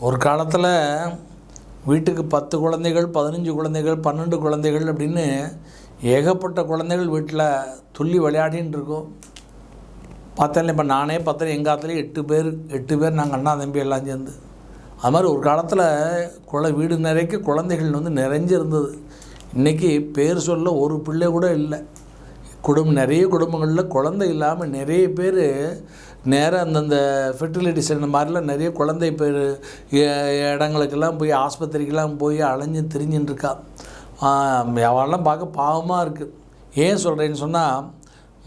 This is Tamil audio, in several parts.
ஒரு காலத்தில் வீட்டுக்கு 10 குழந்தைகள், 15 குழந்தைகள், 12 குழந்தைகள் அப்படின்னு ஏகப்பட்ட குழந்தைகள் வீட்டில் துள்ளி விளையாடின்னு இருக்கோம். பார்த்தேன், இப்போ நானே பார்த்தேன், எங்கள் ஆற்றுலேயும் 8 பேர் நாங்கள் அண்ணா தம்பி எல்லாம் சேர்ந்து. அது மாதிரி ஒரு காலத்தில் வீடு நிறைக்க குழந்தைகள் நிறைஞ்சிருந்தது. இன்றைக்கி பேர் சொல்ல ஒரு பிள்ளை கூட இல்லை. நிறைய குடும்பங்களில் குழந்தை இல்லாமல் நிறைய பேர் நேராக அந்தந்த ஃபெர்டிலிட்டி சென்டர் மாதிரிலாம் நிறைய குழந்தை பேர் இடங்களுக்கெல்லாம் போய் ஆஸ்பத்திரிக்கெல்லாம் போய் அலைஞ்சு திரிஞ்சுன்னு இருக்கா. அவெல்லாம் பார்க்க பாவமாக இருக்குது. ஏன் சொல்கிறேன்னு சொன்னால்,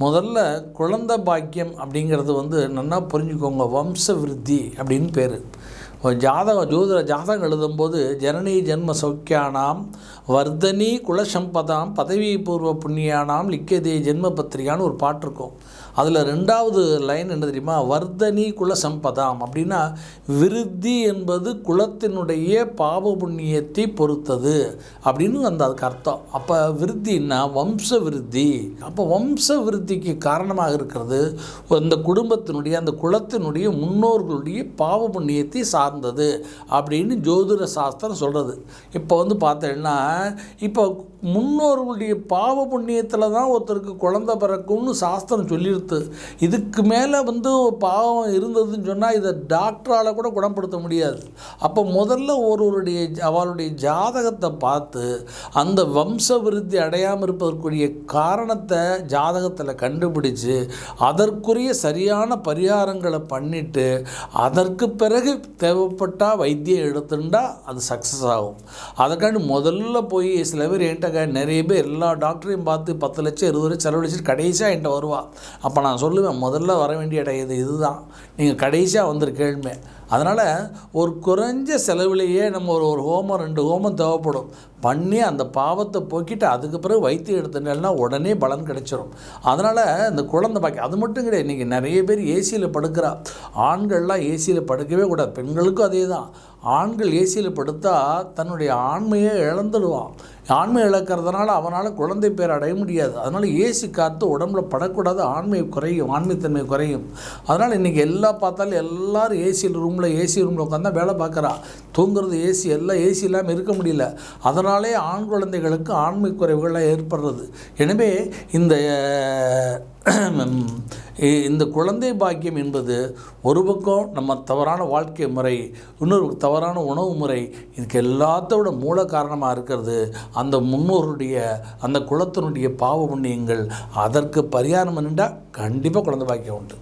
முதல்ல குழந்தை பாக்கியம் அப்படிங்கிறது நல்லா புரிஞ்சுக்கோங்க. வம்ச விருத்தி அப்படின்னு பேர். ஜோதிட ஜாதகம் எழுதும்போது ஜனனி ஜென்ம சௌக்கியானாம் வர்தனி குலசம்பதாம் பதவி பூர்வ புண்ணியானாம் லிக்கியதே ஜென்ம பத்திரிகான்னு ஒரு பாட்டு இருக்கும். அதில் 2வது லைன் என்ன தெரியுமா? வர்தனி குலசம்பதாம் அப்படின்னா விருத்தி என்பது குலத்தினுடைய பாவ புண்ணியத்தை பொறுத்தது அப்படின்னு அதுக்கு அர்த்தம். அப்போ விருத்தின்னா வம்ச விருத்தி. அப்போ வம்ச விருத்திக்கு காரணமாக இருக்கிறது அந்த குடும்பத்தினுடைய அந்த குலத்தினுடைய முன்னோர்களுடைய பாவ புண்ணியத்தை சார்ந்தது அப்படின்னு ஜோதிட சாஸ்திரம் சொல்கிறது. இப்போ பார்த்தேன்னா, இப்போ முன்னோர்களுடைய பாவ புண்ணியத்தில் தான் ஒருத்தருக்கு குழந்தை பிறக்கும்னு சாஸ்திரம் சொல்லிடுது. இதுக்கு மேலே பாவம் இருந்ததுன்னு சொன்னால் இதை டாக்டரால் கூட குணப்படுத்த முடியாது. அப்போ முதல்ல அவளுடைய ஜாதகத்தை பார்த்து அந்த வம்ச விருத்தி அடையாமல் இருப்பதற்குரிய காரணத்தை ஜாதகத்தில் கண்டுபிடிச்சு அதற்குரிய சரியான பரிகாரங்களை பண்ணிவிட்டு அதற்கு பிறகு தேவைப்பட்டால் வைத்தியம் எடுத்துட்டா அது சக்ஸஸ் ஆகும். அதுக்காண்டி முதல்ல போய் சில பேர் நிறைய பேர் எல்லா டாக்டரையும் பார்த்து 10 லட்சம் 20 லட்சம் செலவழிச்சிட்டு கடைசியாக என்கிட்ட வருவா. அப்போ நான் சொல்லுவேன், முதல்ல வர வேண்டிய இடம் இதுதான், நீங்கள் கடைசியாக வந்திருக்கேள்மே. அதனால் ஒரு குறைஞ்ச செலவிலேயே நம்ம ஒரு ஹோமம் 2 ஹோமம் தேவைப்படும் பண்ணி அந்த பாவத்தை போக்கிட்டு அதுக்கு பிறகு வைத்தியம் எடுத்துட்டேன்னா உடனே பலன் கிடைச்சிடும். அதனால் இந்த குழந்தை பாக்கி அது மட்டும் கிடையாது. இன்றைக்கி நிறைய பேர் ஏசியில் படுக்கிறா. ஆண்கள்லாம் ஏசியில் படுக்கவே கூடாது. பெண்களுக்கும் அதே தான். ஆண்கள் ஏசியில் படுத்தால் தன்னுடைய ஆண்மையை இழந்துடுவான். ஆண்மை இழக்கிறதுனால அவனால் குழந்தை பேர் அடைய முடியாது. அதனால் ஏசி காற்று உடம்புல படக்கூடாது. ஆண்மைத்தன்மை குறையும். அதனால் இன்றைக்கி பார்த்தாலும் எல்லோரும் ஏசி ரூமில் உட்காந்தா வேலை பார்க்குறா. தூங்குறது ஏசி, எல்லாம் ஏசி இல்லாமல் இருக்க முடியல. அதனாலே ஆண் குழந்தைகளுக்கு ஆண்மை குறைவுகளாக ஏற்படுறது. எனவே இந்த குழந்தை பாக்கியம் என்பது ஒரு பக்கம் நம்ம தவறான வாழ்க்கை முறை, இன்னொரு தவறான உணவு முறை, இதுக்கு எல்லாத்தோட மூல காரணமாக இருக்கிறது அந்த முன்னோருடைய அந்த குலத்தினுடைய பாவ புண்ணியங்கள். அதற்கு பரிகாரம் பண்ணிட்டால் கண்டிப்பாக குழந்தை பாக்கியம் உண்டு.